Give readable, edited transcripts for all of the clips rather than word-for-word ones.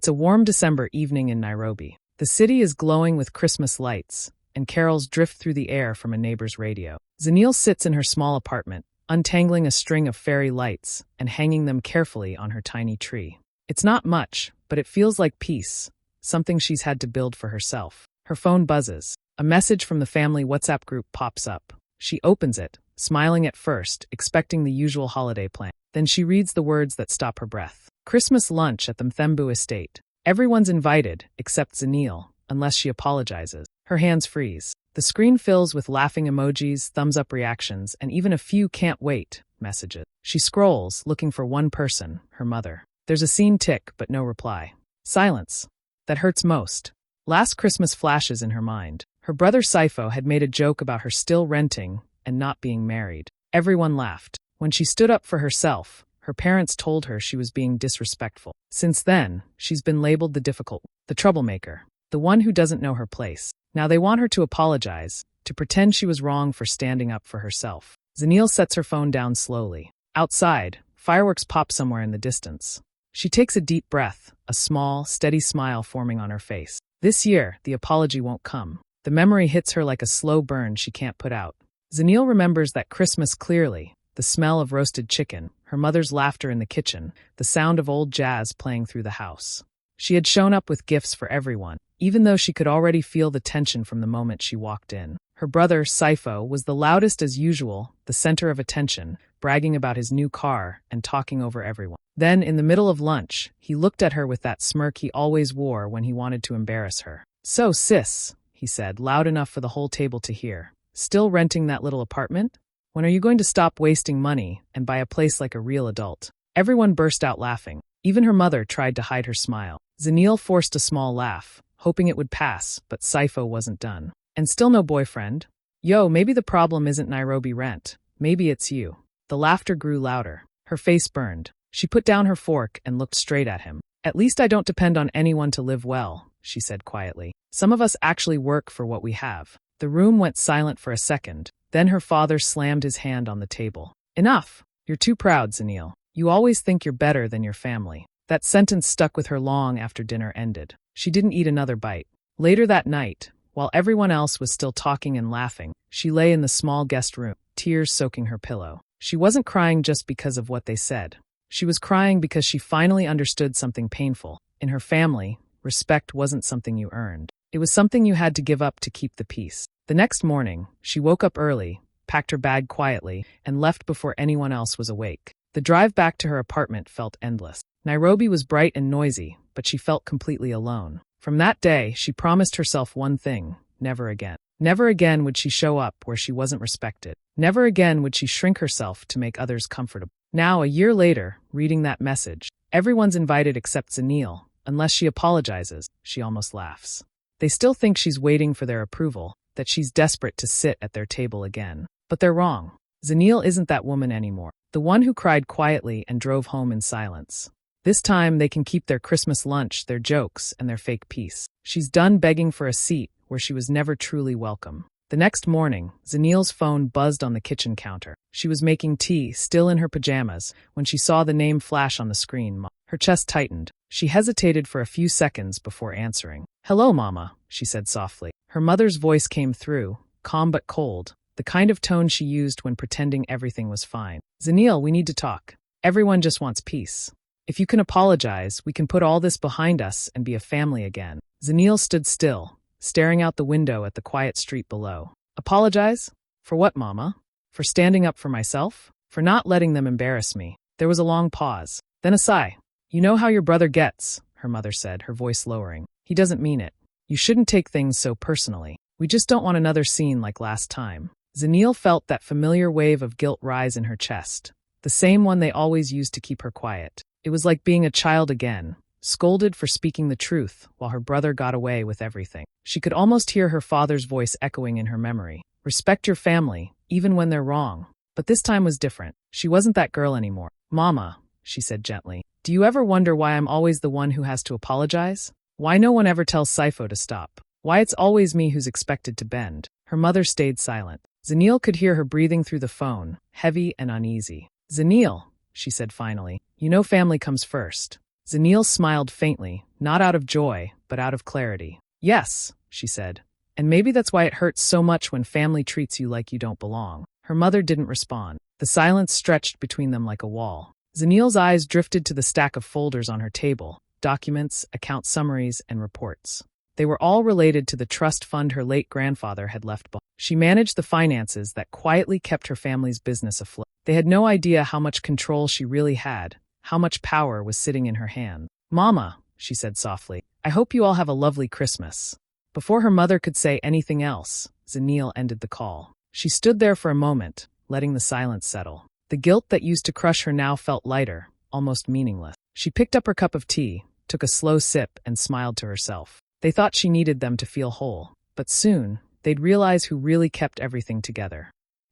It's a warm December evening in Nairobi. The city is glowing with Christmas lights, and carols drift through the air from a neighbor's radio. Zanil sits in her small apartment, untangling a string of fairy lights and hanging them carefully on her tiny tree. It's not much, but it feels like peace, something she's had to build for herself. Her phone buzzes. A message from the family WhatsApp group pops up. She opens it, smiling at first, expecting the usual holiday plan. Then she reads the words that stop her breath. Christmas lunch at the Mthembu estate. Everyone's invited, except Zanil, unless she apologizes. Her hands freeze. The screen fills with laughing emojis, thumbs-up reactions, and even a few can't wait messages. She scrolls, looking for one person, her mother. There's a scene tick, but no reply. Silence. That hurts most. Last Christmas flashes in her mind. Her brother Saifo had made a joke about her still renting and not being married. Everyone laughed. When she stood up for herself, her parents told her she was being disrespectful. Since then, she's been labeled the difficult, the troublemaker, the one who doesn't know her place. Now they want her to apologize, to pretend she was wrong for standing up for herself. Zanil sets her phone down slowly. Outside, fireworks pop somewhere in the distance. She takes a deep breath, a small, steady smile forming on her face. This year, the apology won't come. The memory hits her like a slow burn she can't put out. Zanil remembers that Christmas clearly, the smell of roasted chicken, her mother's laughter in the kitchen, the sound of old jazz playing through the house. She had shown up with gifts for everyone, even though she could already feel the tension from the moment she walked in. Her brother, Saifo, was the loudest as usual, the center of attention, bragging about his new car and talking over everyone. Then, in the middle of lunch, he looked at her with that smirk he always wore when he wanted to embarrass her. "So, sis," he said, loud enough for the whole table to hear, "still renting that little apartment? When are you going to stop wasting money and buy a place like a real adult?" Everyone burst out laughing. Even her mother tried to hide her smile. Zanil forced a small laugh, hoping it would pass, but Saifo wasn't done. "And still no boyfriend? Yo, maybe the problem isn't Nairobi rent. Maybe it's you." The laughter grew louder. Her face burned. She put down her fork and looked straight at him. "At least I don't depend on anyone to live well," she said quietly. "Some of us actually work for what we have." The room went silent for a second. Then her father slammed his hand on the table. "Enough. You're too proud, Zanil. You always think you're better than your family." That sentence stuck with her long after dinner ended. She didn't eat another bite. Later that night, while everyone else was still talking and laughing, she lay in the small guest room, tears soaking her pillow. She wasn't crying just because of what they said. She was crying because she finally understood something painful. In her family, respect wasn't something you earned. It was something you had to give up to keep the peace. The next morning, she woke up early, packed her bag quietly, and left before anyone else was awake. The drive back to her apartment felt endless. Nairobi was bright and noisy, but she felt completely alone. From that day, she promised herself one thing: never again. Never again would she show up where she wasn't respected. Never again would she shrink herself to make others comfortable. Now, a year later, reading that message, everyone's invited except Zanil. Unless she apologizes, she almost laughs. They still think she's waiting for their approval, that she's desperate to sit at their table again. But they're wrong. Zanil isn't that woman anymore. The one who cried quietly and drove home in silence. This time, they can keep their Christmas lunch, their jokes, and their fake peace. She's done begging for a seat where she was never truly welcome. The next morning, Zanil's phone buzzed on the kitchen counter. She was making tea, still in her pajamas, when she saw the name flash on the screen. Her chest tightened. She hesitated for a few seconds before answering. "Hello, Mama," she said softly. Her mother's voice came through, calm but cold, the kind of tone she used when pretending everything was fine. "Zanil, we need to talk. Everyone just wants peace. If you can apologize, we can put all this behind us and be a family again." Zanil stood still, staring out the window at the quiet street below. "Apologize? For what, Mama? For standing up for myself? For not letting them embarrass me?" There was a long pause, then a sigh. "You know how your brother gets," her mother said, her voice lowering. "He doesn't mean it. You shouldn't take things so personally. We just don't want another scene like last time." Zanil felt that familiar wave of guilt rise in her chest, the same one they always used to keep her quiet. It was like being a child again, scolded for speaking the truth while her brother got away with everything. She could almost hear her father's voice echoing in her memory. "Respect your family, even when they're wrong." But this time was different. She wasn't that girl anymore. "Mama," she said gently, "do you ever wonder why I'm always the one who has to apologize? Why no one ever tells Saifo to stop? Why it's always me who's expected to bend?" Her mother stayed silent. Zanil could hear her breathing through the phone, heavy and uneasy. "Zanil," she said finally, "you know family comes first. Zanil smiled faintly, not out of joy, but out of clarity. Yes, she said. And maybe that's why it hurts so much when family treats you like you don't belong. Her mother didn't respond. The silence stretched between them like a wall. Zanil's eyes drifted to the stack of folders on her table, documents, account summaries, and reports. They were all related to the trust fund her late grandfather had left behind. She managed the finances that quietly kept her family's business afloat. They had no idea how much control she really had, how much power was sitting in her hand. "Mama," she said softly, "I hope you all have a lovely Christmas." Before her mother could say anything else, Zanil ended the call. She stood there for a moment, letting the silence settle. The guilt that used to crush her now felt lighter, almost meaningless. She picked up her cup of tea, took a slow sip, and smiled to herself. They thought she needed them to feel whole, but soon, they'd realize who really kept everything together.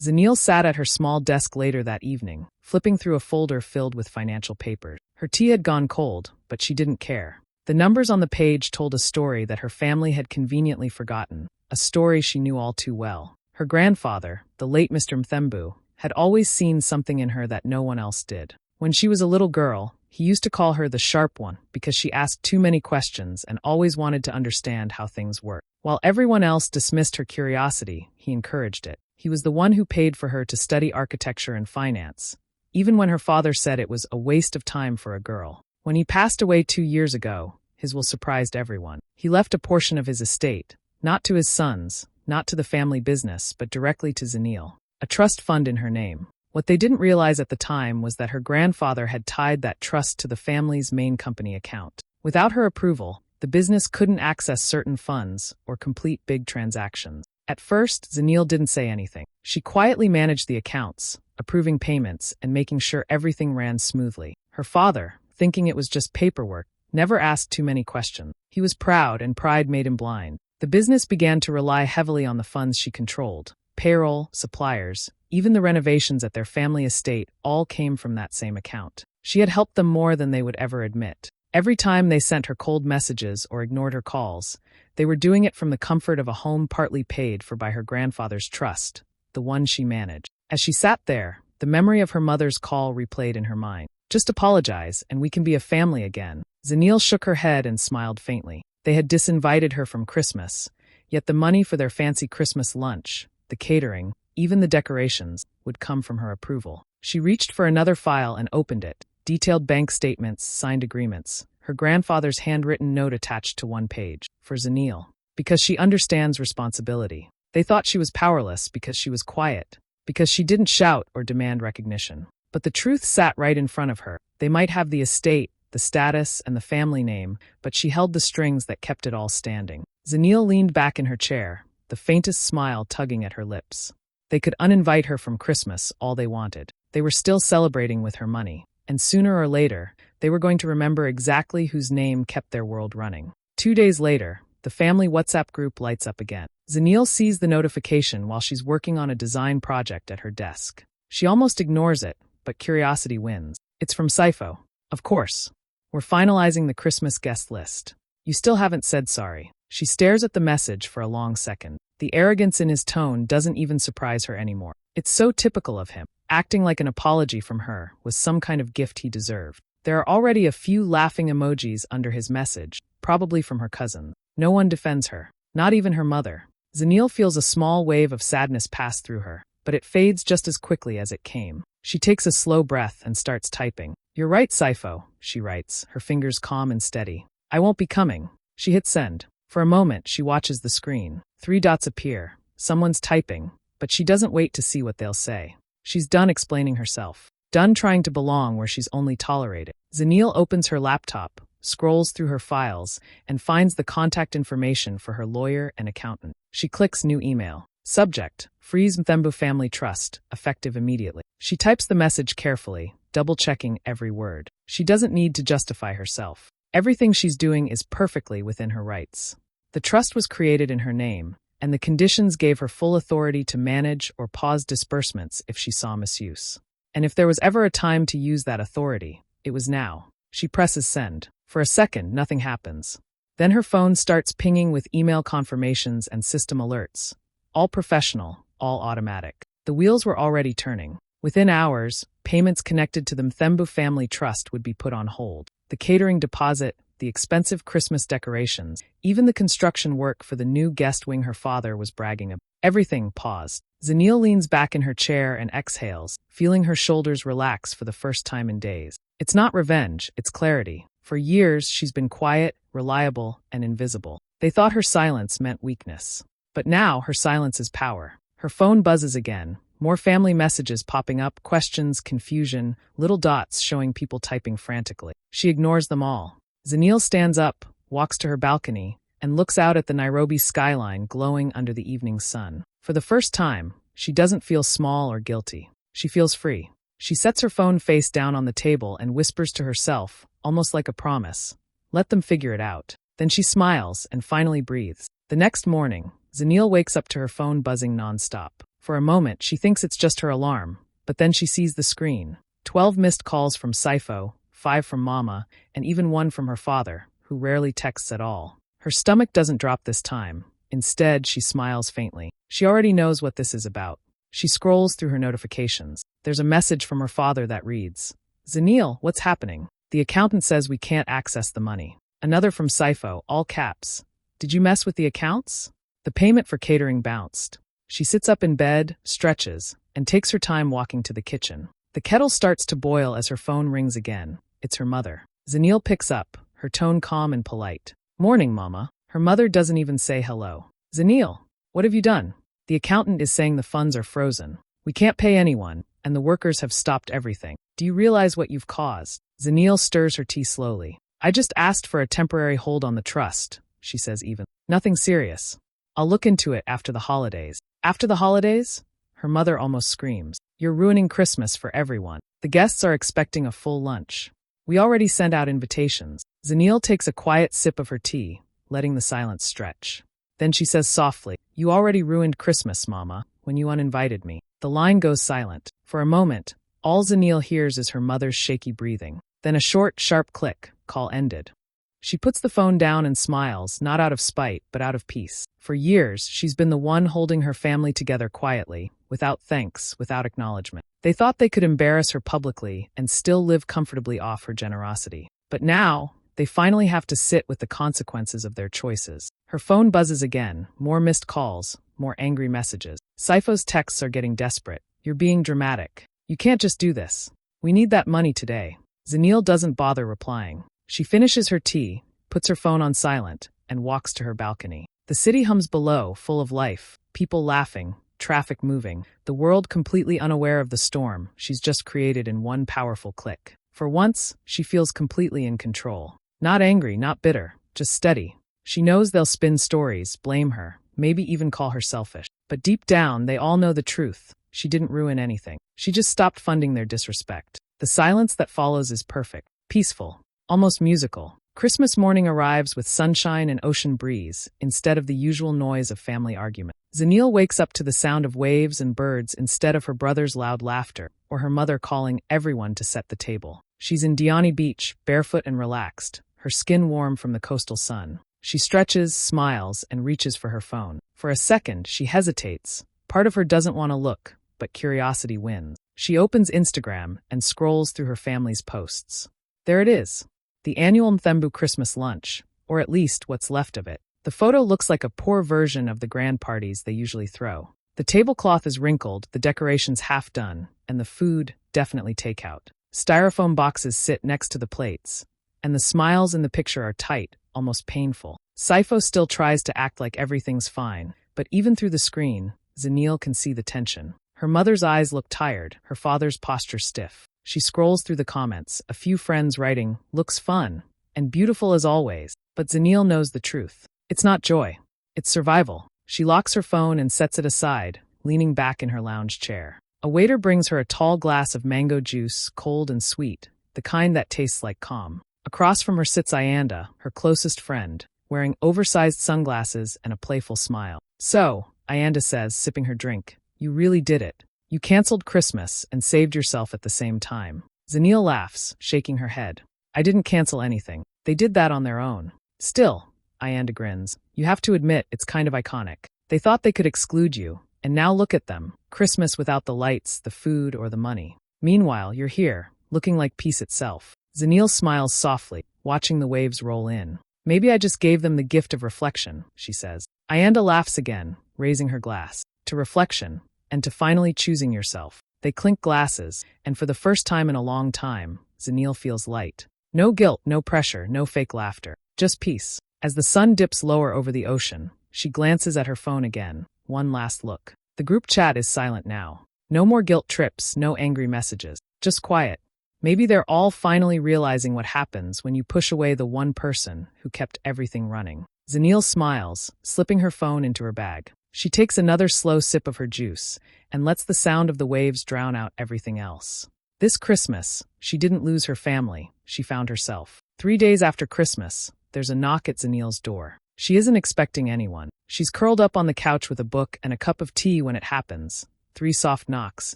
Zanil sat at her small desk later that evening, flipping through a folder filled with financial papers. Her tea had gone cold, but she didn't care. The numbers on the page told a story that her family had conveniently forgotten, a story she knew all too well. Her grandfather, the late Mr. Mthembu, had always seen something in her that no one else did. When she was a little girl, he used to call her the sharp one because she asked too many questions and always wanted to understand how things worked. While everyone else dismissed her curiosity, he encouraged it. He was the one who paid for her to study architecture and finance, even when her father said it was a waste of time for a girl. When he passed away 2 years ago, his will surprised everyone. He left a portion of his estate, not to his sons, not to the family business, but directly to Zanil, a trust fund in her name. What they didn't realize at the time was that her grandfather had tied that trust to the family's main company account. Without her approval, the business couldn't access certain funds or complete big transactions. At first, Zanil didn't say anything. She quietly managed the accounts, approving payments and making sure everything ran smoothly. Her father, thinking it was just paperwork, never asked too many questions. He was proud, and pride made him blind. The business began to rely heavily on the funds she controlled. Payroll, suppliers, even the renovations at their family estate all came from that same account. She had helped them more than they would ever admit. Every time they sent her cold messages or ignored her calls, they were doing it from the comfort of a home partly paid for by her grandfather's trust, the one she managed. As she sat there, the memory of her mother's call replayed in her mind. "Just apologize, and we can be a family again." Zanil shook her head and smiled faintly. They had disinvited her from Christmas, yet the money for their fancy Christmas lunch, the catering, even the decorations, would come from her approval. She reached for another file and opened it. Detailed bank statements, signed agreements, her grandfather's handwritten note attached to one page. For Zanil, because she understands responsibility. They thought she was powerless because she was quiet, because she didn't shout or demand recognition. But the truth sat right in front of her. They might have the estate, the status, and the family name, but she held the strings that kept it all standing. Zanil leaned back in her chair, the faintest smile tugging at her lips. They could uninvite her from Christmas all they wanted. They were still celebrating with her money. And sooner or later, they were going to remember exactly whose name kept their world running. 2 days later, the family WhatsApp group lights up again. Zanil sees the notification while she's working on a design project at her desk. She almost ignores it, but curiosity wins. It's from Saifo. "Of course. We're finalizing the Christmas guest list. You still haven't said sorry." She stares at the message for a long second. The arrogance in his tone doesn't even surprise her anymore. It's so typical of him. Acting like an apology from her was some kind of gift he deserved. There are already a few laughing emojis under his message, probably from her cousin. No one defends her, not even her mother. Zanil feels a small wave of sadness pass through her, but it fades just as quickly as it came. She takes a slow breath and starts typing. "You're right, Saifo," she writes, her fingers calm and steady. "I won't be coming." She hits send. For a moment, she watches the screen. 3 dots appear. Someone's typing, but she doesn't wait to see what they'll say. She's done explaining herself. Done trying to belong where she's only tolerated. Zanil opens her laptop, scrolls through her files, and finds the contact information for her lawyer and accountant. She clicks new email. Subject, Freeze Mthembu Family Trust, effective immediately. She types the message carefully, double-checking every word. She doesn't need to justify herself. Everything she's doing is perfectly within her rights. The trust was created in her name, and the conditions gave her full authority to manage or pause disbursements if she saw misuse. And if there was ever a time to use that authority, it was now. She presses send. For a second, nothing happens. Then her phone starts pinging with email confirmations and system alerts. All professional, all automatic. The wheels were already turning. Within hours, payments connected to the Mthembu Family Trust would be put on hold. The The catering deposit, the expensive Christmas decorations, even the construction work for the new guest wing her father was bragging about. Everything paused. Zanil leans back in her chair and exhales, feeling her shoulders relax for the first time in days. It's not revenge, it's clarity. For years, she's been quiet, reliable, and invisible. They thought her silence meant weakness. But now, her silence is power. Her phone buzzes again. More family messages popping up, questions, confusion, little dots showing people typing frantically. She ignores them all. Zanil stands up, walks to her balcony, and looks out at the Nairobi skyline glowing under the evening sun. For the first time, she doesn't feel small or guilty. She feels free. She sets her phone face down on the table and whispers to herself, almost like a promise, "Let them figure it out." Then she smiles and finally breathes. The next morning, Zanil wakes up to her phone buzzing nonstop. For a moment, she thinks it's just her alarm, but then she sees the screen. 12 missed calls from Saifo, 5 from Mama, and even 1 from her father, who rarely texts at all. Her stomach doesn't drop this time. Instead, she smiles faintly. She already knows what this is about. She scrolls through her notifications. There's a message from her father that reads, "Zanil, what's happening? The accountant says we can't access the money." Another from Saifo, all caps. "Did you mess with the accounts?" The payment for catering bounced. She sits up in bed, stretches, and takes her time walking to the kitchen. The kettle starts to boil as her phone rings again. It's her mother. Zanil picks up, her tone calm and polite. "Morning, Mama." Her mother doesn't even say hello. "Zanil, what have you done?" "The accountant is saying the funds are frozen. We can't pay anyone, and the workers have stopped everything. Do you realize what you've caused?" Zanil stirs her tea slowly. "I just asked for a temporary hold on the trust," she says even. "Nothing serious. I'll look into it after the holidays." "After the holidays?" Her mother almost screams. "You're ruining Christmas for everyone. The guests are expecting a full lunch. We already sent out invitations." Zanil takes a quiet sip of her tea, letting the silence stretch. Then she says softly, "You already ruined Christmas, Mama, when you uninvited me." The line goes silent. For a moment, all Zanil hears is her mother's shaky breathing. Then a short, sharp click. Call ended. She puts the phone down and smiles, not out of spite, but out of peace. For years, she's been the one holding her family together quietly, without thanks, without acknowledgement. They thought they could embarrass her publicly and still live comfortably off her generosity. But now, they finally have to sit with the consequences of their choices. Her phone buzzes again, more missed calls, more angry messages. Saifo's texts are getting desperate. "You're being dramatic. You can't just do this. We need that money today." Zanil doesn't bother replying. She finishes her tea, puts her phone on silent, and walks to her balcony. The city hums below, full of life, people laughing, traffic moving, the world completely unaware of the storm she's just created in one powerful click. For once, she feels completely in control. Not angry, not bitter, just steady. She knows they'll spin stories, blame her, maybe even call her selfish. But deep down, they all know the truth. She didn't ruin anything. She just stopped funding their disrespect. The silence that follows is perfect, peaceful, almost musical. Christmas morning arrives with sunshine and ocean breeze, instead of the usual noise of family argument. Zanil wakes up to the sound of waves and birds instead of her brother's loud laughter, or her mother calling everyone to set the table. She's in Diani Beach, barefoot and relaxed, her skin warm from the coastal sun. She stretches, smiles, and reaches for her phone. For a second, she hesitates. Part of her doesn't want to look, but curiosity wins. She opens Instagram and scrolls through her family's posts. There it is. The annual Mthembu Christmas lunch, or at least what's left of it. The photo looks like a poor version of the grand parties they usually throw. The tablecloth is wrinkled, the decorations half done, and the food, definitely takeout. Styrofoam boxes sit next to the plates, and the smiles in the picture are tight, almost painful. Saifo still tries to act like everything's fine, but even through the screen, Zanil can see the tension. Her mother's eyes look tired, her father's posture stiff. She scrolls through the comments, a few friends writing, "Looks fun," and "Beautiful as always." But Zanil knows the truth. It's not joy. It's survival. She locks her phone and sets it aside, leaning back in her lounge chair. A waiter brings her a tall glass of mango juice, cold and sweet, the kind that tastes like calm. Across from her sits Ayanda, her closest friend, wearing oversized sunglasses and a playful smile. "So," Ayanda says, sipping her drink, "you really did it. You canceled Christmas and saved yourself at the same time." Zanil laughs, shaking her head. "I didn't cancel anything. They did that on their own." "Still," Ayanda grins, "you have to admit it's kind of iconic. They thought they could exclude you, and now look at them. Christmas without the lights, the food, or the money. Meanwhile, you're here, looking like peace itself." Zanil smiles softly, watching the waves roll in. Maybe I just gave them the gift of reflection, she says. Ayanda laughs again, raising her glass. To reflection, and to finally choosing yourself. They clink glasses, and for the first time in a long time, Zanil feels light. No guilt, no pressure, no fake laughter. Just peace. As the sun dips lower over the ocean, she glances at her phone again. One last look. The group chat is silent now. No more guilt trips, no angry messages. Just quiet. Maybe they're all finally realizing what happens when you push away the one person who kept everything running. Zanil smiles, slipping her phone into her bag. She takes another slow sip of her juice and lets the sound of the waves drown out everything else. This Christmas, she didn't lose her family, she found herself. 3 days after Christmas, there's a knock at Zanil's door. She isn't expecting anyone. She's curled up on the couch with a book and a cup of tea when it happens. 3 soft knocks,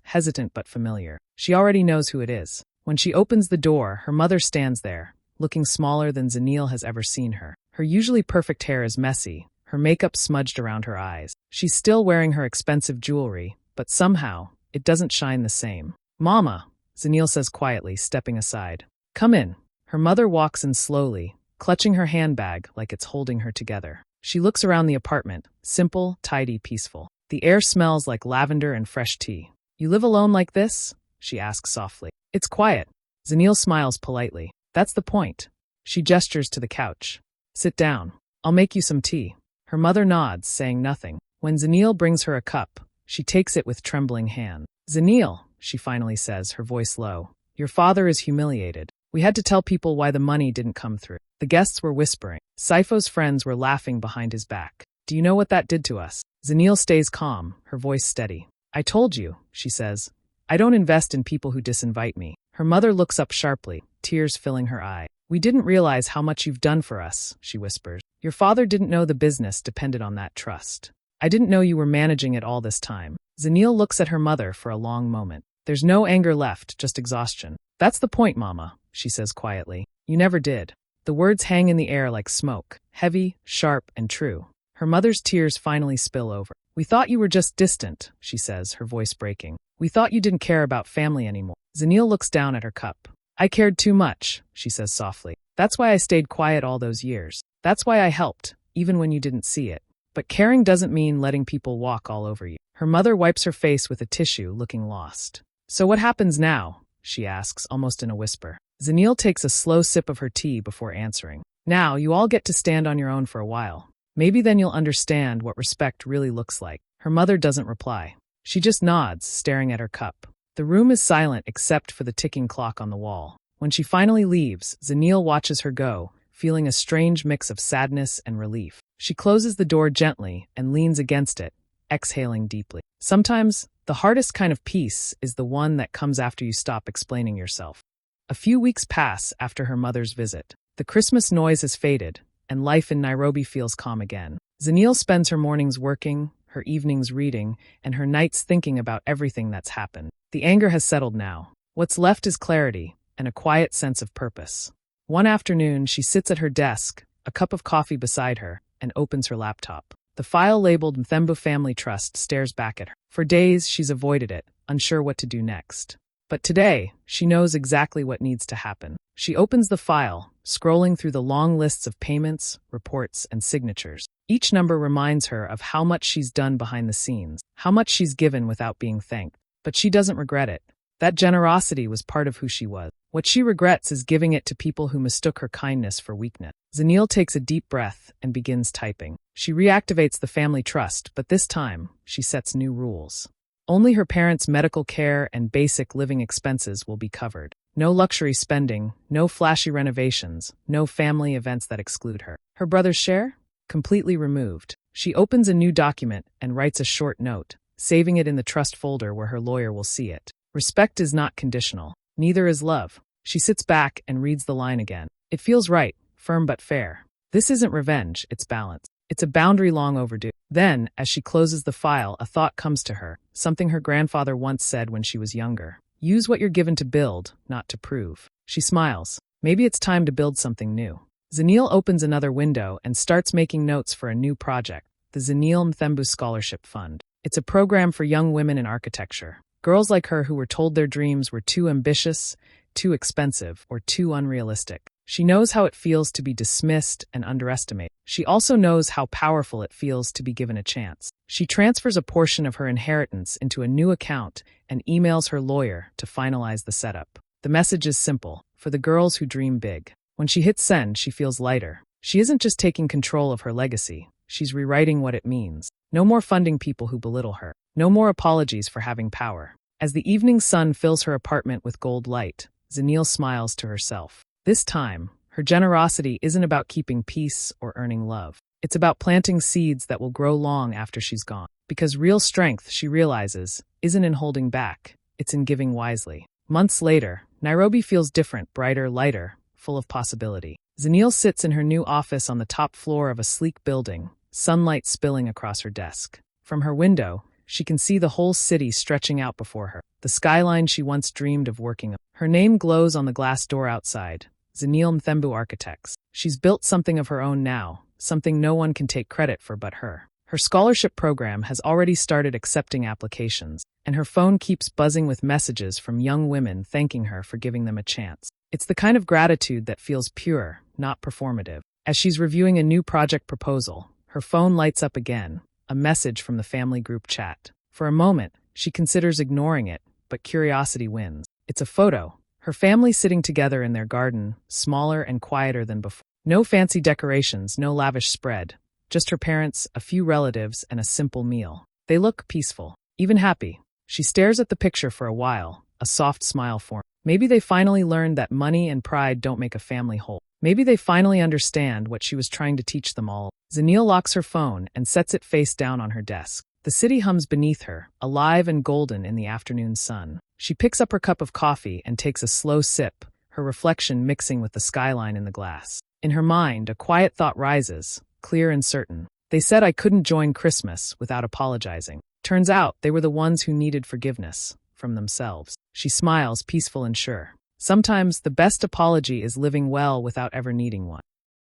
hesitant but familiar. She already knows who it is. When she opens the door, her mother stands there, looking smaller than Zanil has ever seen her. Her usually perfect hair is messy, her makeup smudged around her eyes. She's still wearing her expensive jewelry, but somehow, it doesn't shine the same. "Mama," Zanil says quietly, stepping aside. "Come in." Her mother walks in slowly, clutching her handbag like it's holding her together. She looks around the apartment, simple, tidy, peaceful. The air smells like lavender and fresh tea. "You live alone like this?" she asks softly. "It's quiet." Zanil smiles politely. "That's the point." She gestures to the couch. "Sit down. I'll make you some tea." Her mother nods, saying nothing. When Zanil brings her a cup, she takes it with trembling hand. "Zanil," she finally says, her voice low, "your father is humiliated. We had to tell people why the money didn't come through." The guests were whispering. Saifo's friends were laughing behind his back. "Do you know what that did to us?" Zanil stays calm, her voice steady. "I told you," she says. "I don't invest in people who disinvite me." Her mother looks up sharply, tears filling her eye. "We didn't realize how much you've done for us," she whispers. "Your father didn't know the business depended on that trust. I didn't know you were managing it all this time." Zanil looks at her mother for a long moment. There's no anger left, just exhaustion. "That's the point, Mama," she says quietly. "You never did." The words hang in the air like smoke, heavy, sharp, and true. Her mother's tears finally spill over. "We thought you were just distant," she says, her voice breaking. "We thought you didn't care about family anymore." Zanil looks down at her cup. "I cared too much," she says softly. "That's why I stayed quiet all those years. That's why I helped, even when you didn't see it. But caring doesn't mean letting people walk all over you." Her mother wipes her face with a tissue, looking lost. "So what happens now?" she asks, almost in a whisper. Zanil takes a slow sip of her tea before answering. "Now, you all get to stand on your own for a while. Maybe then you'll understand what respect really looks like." Her mother doesn't reply. She just nods, staring at her cup. The room is silent except for the ticking clock on the wall. When she finally leaves, Zanil watches her go, feeling a strange mix of sadness and relief. She closes the door gently and leans against it, exhaling deeply. Sometimes, the hardest kind of peace is the one that comes after you stop explaining yourself. A few weeks pass after her mother's visit. The Christmas noise has faded, and life in Nairobi feels calm again. Zanil spends her mornings working, her evenings reading, and her nights thinking about everything that's happened. The anger has settled now. What's left is clarity and a quiet sense of purpose. One afternoon, she sits at her desk, a cup of coffee beside her, and opens her laptop. The file labeled Mthembu Family Trust stares back at her. For days, she's avoided it, unsure what to do next. But today, she knows exactly what needs to happen. She opens the file, scrolling through the long lists of payments, reports, and signatures. Each number reminds her of how much she's done behind the scenes, how much she's given without being thanked. But she doesn't regret it. That generosity was part of who she was. What she regrets is giving it to people who mistook her kindness for weakness. Zanil takes a deep breath and begins typing. She reactivates the family trust, but this time, she sets new rules. Only her parents' medical care and basic living expenses will be covered. No luxury spending, no flashy renovations, no family events that exclude her. Her brother's share? Completely removed. She opens a new document and writes a short note, saving it in the trust folder where her lawyer will see it. Respect is not conditional. Neither is love. She sits back and reads the line again. It feels right, firm but fair. This isn't revenge, it's balance. It's a boundary long overdue. Then, as she closes the file, a thought comes to her, something her grandfather once said when she was younger. Use what you're given to build, not to prove. She smiles. Maybe it's time to build something new. Zanil opens another window and starts making notes for a new project, the Zanil Mthembu Scholarship Fund. It's a program for young women in architecture. Girls like her who were told their dreams were too ambitious, too expensive, or too unrealistic. She knows how it feels to be dismissed and underestimated. She also knows how powerful it feels to be given a chance. She transfers a portion of her inheritance into a new account and emails her lawyer to finalize the setup. The message is simple: for the girls who dream big. When she hits send, she feels lighter. She isn't just taking control of her legacy, she's rewriting what it means. No more funding people who belittle her. No more apologies for having power. As the evening sun fills her apartment with gold light, Zenil smiles to herself. This time, her generosity isn't about keeping peace or earning love. It's about planting seeds that will grow long after she's gone. Because real strength, she realizes, isn't in holding back, it's in giving wisely. Months later, Nairobi feels different, brighter, lighter, full of possibility. Zenil sits in her new office on the top floor of a sleek building, sunlight spilling across her desk. From her window, she can see the whole city stretching out before her, the skyline she once dreamed of working on. Her name glows on the glass door outside, Zenil Mthembu Architects. She's built something of her own now, something no one can take credit for but her. Her scholarship program has already started accepting applications, and her phone keeps buzzing with messages from young women thanking her for giving them a chance. It's the kind of gratitude that feels pure, not performative. As she's reviewing a new project proposal, her phone lights up again, a message from the family group chat. For a moment, she considers ignoring it, but curiosity wins. It's a photo, her family sitting together in their garden, smaller and quieter than before. No fancy decorations, no lavish spread. Just her parents, a few relatives, and a simple meal. They look peaceful, even happy. She stares at the picture for a while, a soft smile forming. Maybe they finally learned that money and pride don't make a family whole. Maybe they finally understand what she was trying to teach them all. Zenil locks her phone and sets it face down on her desk. The city hums beneath her, alive and golden in the afternoon sun. She picks up her cup of coffee and takes a slow sip, her reflection mixing with the skyline in the glass. In her mind, a quiet thought rises, clear and certain. They said I couldn't join Christmas without apologizing. Turns out they were the ones who needed forgiveness from themselves. She smiles, peaceful and sure. Sometimes the best apology is living well without ever needing one.